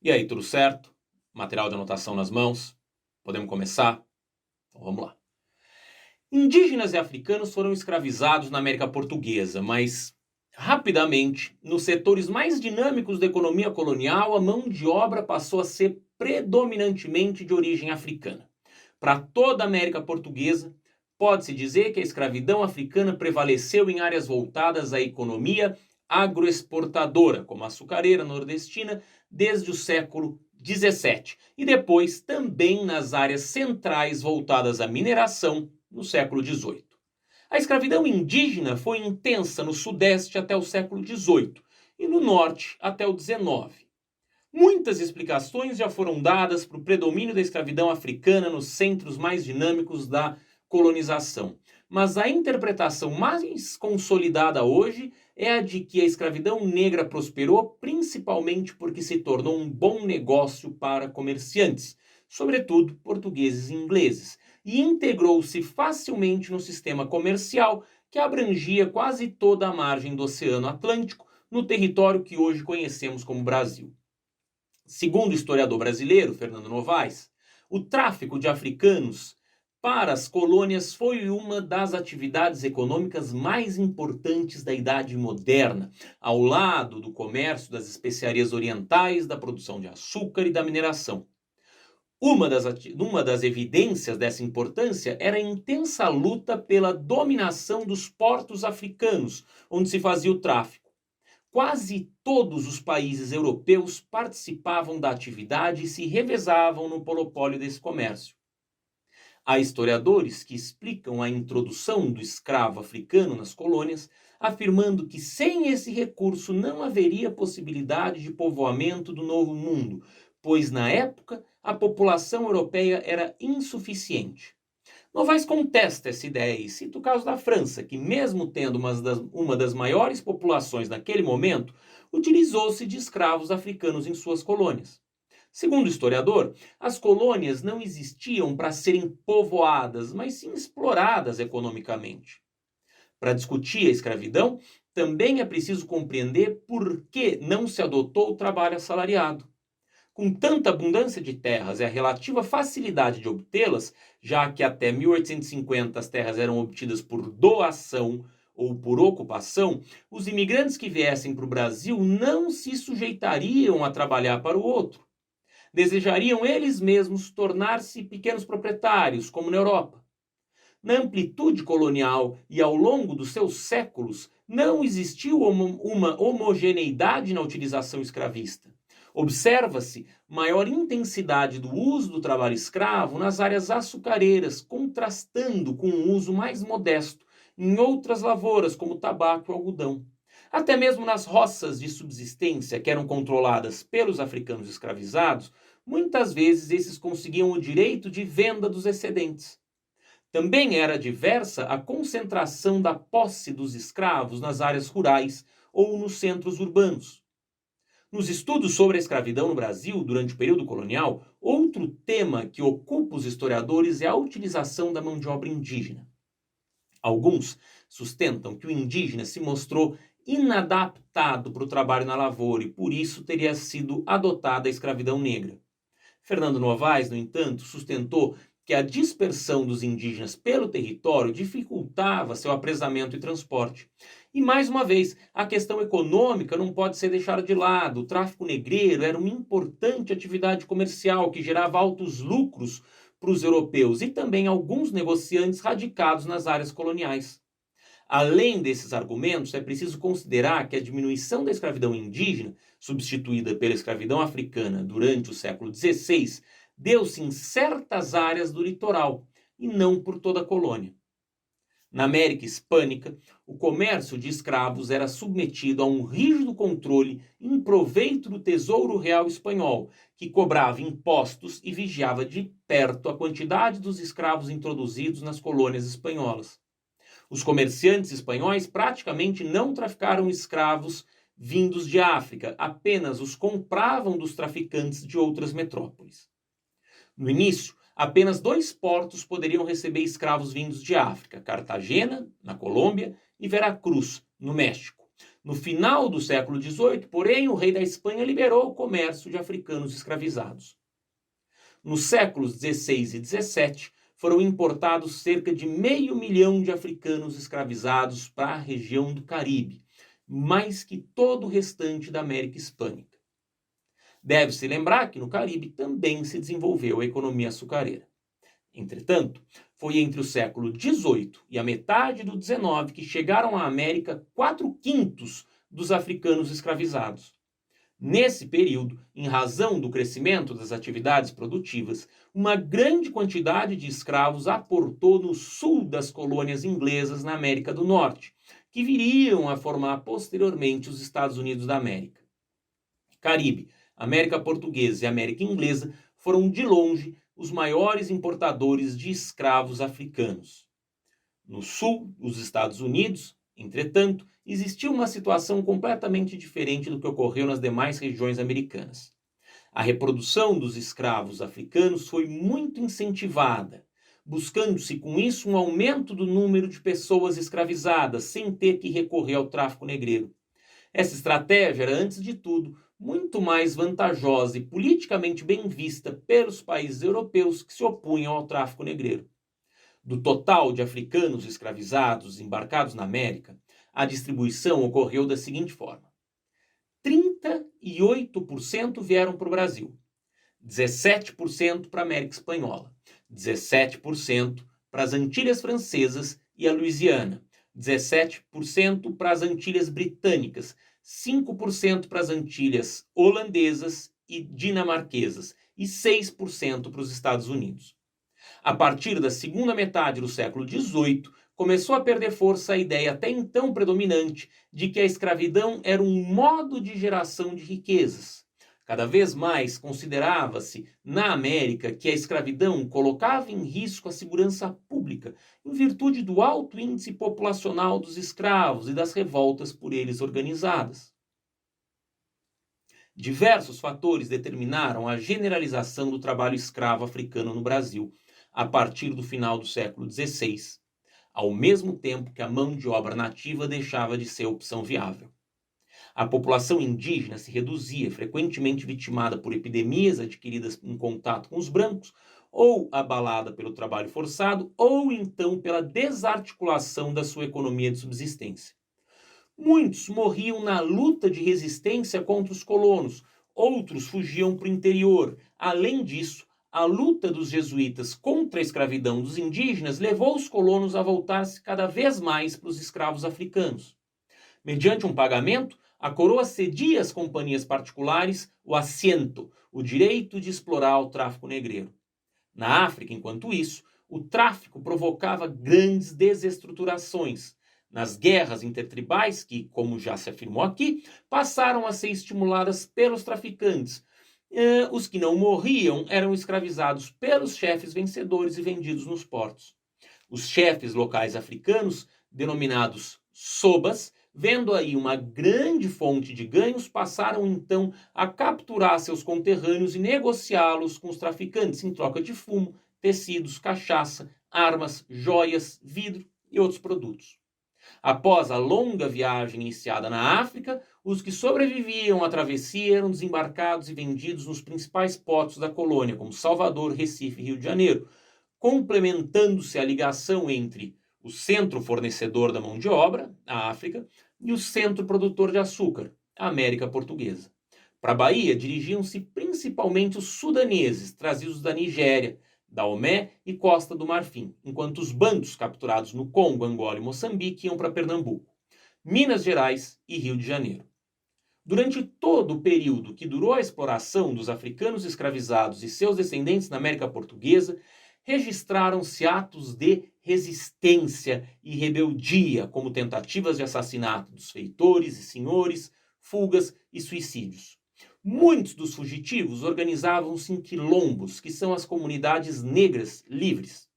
E aí, tudo certo? Material de anotação nas mãos? Podemos começar? Então vamos lá. Indígenas e africanos foram escravizados na América Portuguesa, mas rapidamente, nos setores mais dinâmicos da economia colonial, a mão de obra passou a ser predominantemente de origem africana. Para toda a América Portuguesa, pode-se dizer que a escravidão africana prevaleceu em áreas voltadas à economia agroexportadora, como a açucareira nordestina, desde o século XVII, e depois também nas áreas centrais voltadas à mineração, no século XVIII. A escravidão indígena foi intensa no sudeste até o século XVIII e no norte até o XIX. Muitas explicações já foram dadas para o predomínio da escravidão africana nos centros mais dinâmicos da colonização. Mas a interpretação mais consolidada hoje é a de que a escravidão negra prosperou principalmente porque se tornou um bom negócio para comerciantes, sobretudo portugueses e ingleses, e integrou-se facilmente no sistema comercial que abrangia quase toda a margem do Oceano Atlântico, no território que hoje conhecemos como Brasil. Segundo o historiador brasileiro, Fernando Novaes, o tráfico de africanos para as colônias foi uma das atividades econômicas mais importantes da Idade Moderna, ao lado do comércio das especiarias orientais, da produção de açúcar e da mineração. Uma das evidências dessa importância era a intensa luta pela dominação dos portos africanos, onde se fazia o tráfico. Quase todos os países europeus participavam da atividade e se revezavam no monopólio desse comércio. Há historiadores que explicam a introdução do escravo africano nas colônias, afirmando que sem esse recurso não haveria possibilidade de povoamento do Novo Mundo, pois na época a população europeia era insuficiente. Novaes contesta essa ideia e cita o caso da França, que mesmo tendo uma das maiores populações naquele momento, utilizou-se de escravos africanos em suas colônias. Segundo o historiador, as colônias não existiam para serem povoadas, mas sim exploradas economicamente. Para discutir a escravidão, também é preciso compreender por que não se adotou o trabalho assalariado. Com tanta abundância de terras e a relativa facilidade de obtê-las, já que até 1850 as terras eram obtidas por doação ou por ocupação, os imigrantes que viessem para o Brasil não se sujeitariam a trabalhar para o outro. Desejariam eles mesmos tornar-se pequenos proprietários, como na Europa. Na amplitude colonial e ao longo dos seus séculos, não existiu uma homogeneidade na utilização escravista. Observa-se maior intensidade do uso do trabalho escravo nas áreas açucareiras, contrastando com o uso mais modesto em outras lavouras, como tabaco e algodão. Até mesmo nas roças de subsistência, que eram controladas pelos africanos escravizados, muitas vezes esses conseguiam o direito de venda dos excedentes. Também era diversa a concentração da posse dos escravos nas áreas rurais ou nos centros urbanos. Nos estudos sobre a escravidão no Brasil durante o período colonial, outro tema que ocupa os historiadores é a utilização da mão de obra indígena. Alguns sustentam que o indígena se mostrou inadaptado para o trabalho na lavoura e por isso teria sido adotada a escravidão negra. Fernando Novaes, no entanto, sustentou que a dispersão dos indígenas pelo território dificultava seu apresamento e transporte. E mais uma vez, a questão econômica não pode ser deixada de lado. O tráfico negreiro era uma importante atividade comercial que gerava altos lucros para os europeus e também alguns negociantes radicados nas áreas coloniais. Além desses argumentos, é preciso considerar que a diminuição da escravidão indígena, substituída pela escravidão africana durante o século XVI, deu-se em certas áreas do litoral e não por toda a colônia. Na América Hispânica, o comércio de escravos era submetido a um rígido controle em proveito do Tesouro Real Espanhol, que cobrava impostos e vigiava de perto a quantidade dos escravos introduzidos nas colônias espanholas. Os comerciantes espanhóis praticamente não traficaram escravos vindos de África, apenas os compravam dos traficantes de outras metrópoles. No início, apenas 2 portos poderiam receber escravos vindos de África: Cartagena, na Colômbia, e Veracruz, no México. No final do século XVIII, porém, o rei da Espanha liberou o comércio de africanos escravizados. Nos séculos XVI e XVII, foram importados cerca de 500.000 de africanos escravizados para a região do Caribe, mais que todo o restante da América Hispânica. Deve-se lembrar que no Caribe também se desenvolveu a economia açucareira. Entretanto, foi entre o século XVIII e a metade do XIX que chegaram à América 4/5 dos africanos escravizados. Nesse período, em razão do crescimento das atividades produtivas, uma grande quantidade de escravos aportou no sul das colônias inglesas na América do Norte, que viriam a formar posteriormente os Estados Unidos da América. Caribe, América Portuguesa e América Inglesa foram de longe os maiores importadores de escravos africanos. No sul, os Estados Unidos, entretanto, existia uma situação completamente diferente do que ocorreu nas demais regiões americanas. A reprodução dos escravos africanos foi muito incentivada, buscando-se com isso um aumento do número de pessoas escravizadas, sem ter que recorrer ao tráfico negreiro. Essa estratégia era, antes de tudo, muito mais vantajosa e politicamente bem vista pelos países europeus que se opunham ao tráfico negreiro. Do total de africanos escravizados embarcados na América, a distribuição ocorreu da seguinte forma: 38% vieram para o Brasil, 17% para a América Espanhola, 17% para as Antilhas Francesas e a Louisiana, 17% para as Antilhas Britânicas, 5% para as Antilhas Holandesas e Dinamarquesas e 6% para os Estados Unidos. A partir da segunda metade do século XVIII, começou a perder força a ideia até então predominante de que a escravidão era um modo de geração de riquezas. Cada vez mais considerava-se na América que a escravidão colocava em risco a segurança pública, em virtude do alto índice populacional dos escravos e das revoltas por eles organizadas. Diversos fatores determinaram a generalização do trabalho escravo africano no Brasil, a partir do final do século XVI, ao mesmo tempo que a mão de obra nativa deixava de ser opção viável. A população indígena se reduzia, frequentemente vitimada por epidemias adquiridas em contato com os brancos, ou abalada pelo trabalho forçado, ou então pela desarticulação da sua economia de subsistência. Muitos morriam na luta de resistência contra os colonos, outros fugiam para o interior. Além disso, a luta dos jesuítas contra a escravidão dos indígenas levou os colonos a voltar-se cada vez mais para os escravos africanos. Mediante um pagamento, a coroa cedia às companhias particulares o assento, o direito de explorar o tráfico negreiro. Na África, enquanto isso, o tráfico provocava grandes desestruturações. Nas guerras intertribais, que, como já se afirmou aqui, passaram a ser estimuladas pelos traficantes. Os que não morriam eram escravizados pelos chefes vencedores e vendidos nos portos. Os chefes locais africanos, denominados sobas, vendo aí uma grande fonte de ganhos, passaram então a capturar seus conterrâneos e negociá-los com os traficantes em troca de fumo, tecidos, cachaça, armas, joias, vidro e outros produtos. Após a longa viagem iniciada na África, os que sobreviviam à travessia eram desembarcados e vendidos nos principais portos da colônia, como Salvador, Recife e Rio de Janeiro, complementando-se a ligação entre o centro fornecedor da mão de obra, a África, e o centro produtor de açúcar, a América Portuguesa. Para a Bahia dirigiam-se principalmente os sudaneses, trazidos da Nigéria, Daomé e Costa do Marfim, enquanto os bantos capturados no Congo, Angola e Moçambique iam para Pernambuco, Minas Gerais e Rio de Janeiro. Durante todo o período que durou a exploração dos africanos escravizados e seus descendentes na América Portuguesa, registraram-se atos de resistência e rebeldia, como tentativas de assassinato dos feitores e senhores, fugas e suicídios. Muitos dos fugitivos organizavam-se em quilombos, que são as comunidades negras livres.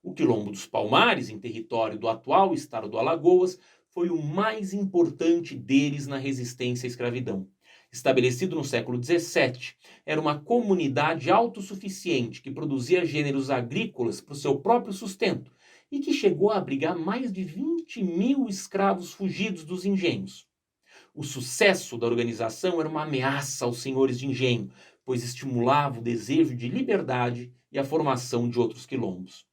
O quilombo dos Palmares, em território do atual estado do Alagoas, foi o mais importante deles na resistência à escravidão. Estabelecido no século XVII, era uma comunidade autossuficiente que produzia gêneros agrícolas para o seu próprio sustento e que chegou a abrigar mais de 20.000 escravos fugidos dos engenhos. O sucesso da organização era uma ameaça aos senhores de engenho, pois estimulava o desejo de liberdade e a formação de outros quilombos.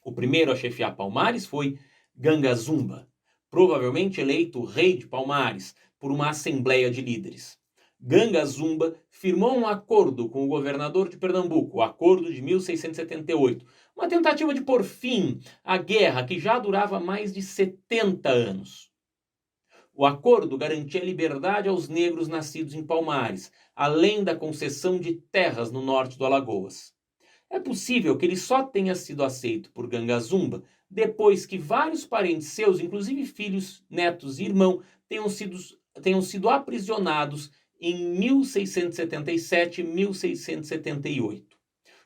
O primeiro a chefiar Palmares foi Ganga Zumba, provavelmente eleito rei de Palmares por uma assembleia de líderes. Ganga Zumba firmou um acordo com o governador de Pernambuco, o Acordo de 1678, uma tentativa de pôr fim à guerra que já durava mais de 70 anos. O acordo garantia liberdade aos negros nascidos em Palmares, além da concessão de terras no norte do Alagoas. É possível que ele só tenha sido aceito por Ganga Zumba depois que vários parentes seus, inclusive filhos, netos e irmão, tenham sido aprisionados em 1677 e 1678.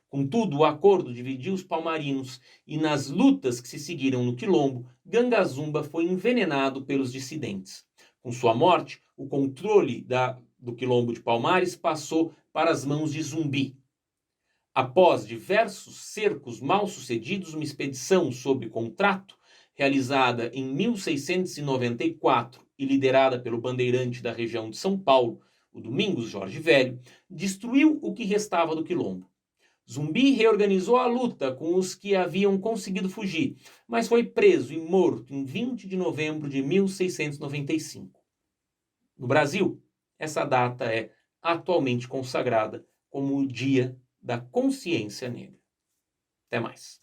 Contudo, o acordo dividiu os palmarinos e nas lutas que se seguiram no quilombo, Ganga Zumba foi envenenado pelos dissidentes. Com sua morte, o controle do quilombo de Palmares passou para as mãos de Zumbi. Após diversos cercos mal-sucedidos, uma expedição sob contrato, realizada em 1694 e liderada pelo bandeirante da região de São Paulo, o Domingos Jorge Velho, destruiu o que restava do quilombo. Zumbi reorganizou a luta com os que haviam conseguido fugir, mas foi preso e morto em 20 de novembro de 1695. No Brasil, essa data é atualmente consagrada como o Dia da Consciência Negra. Até mais.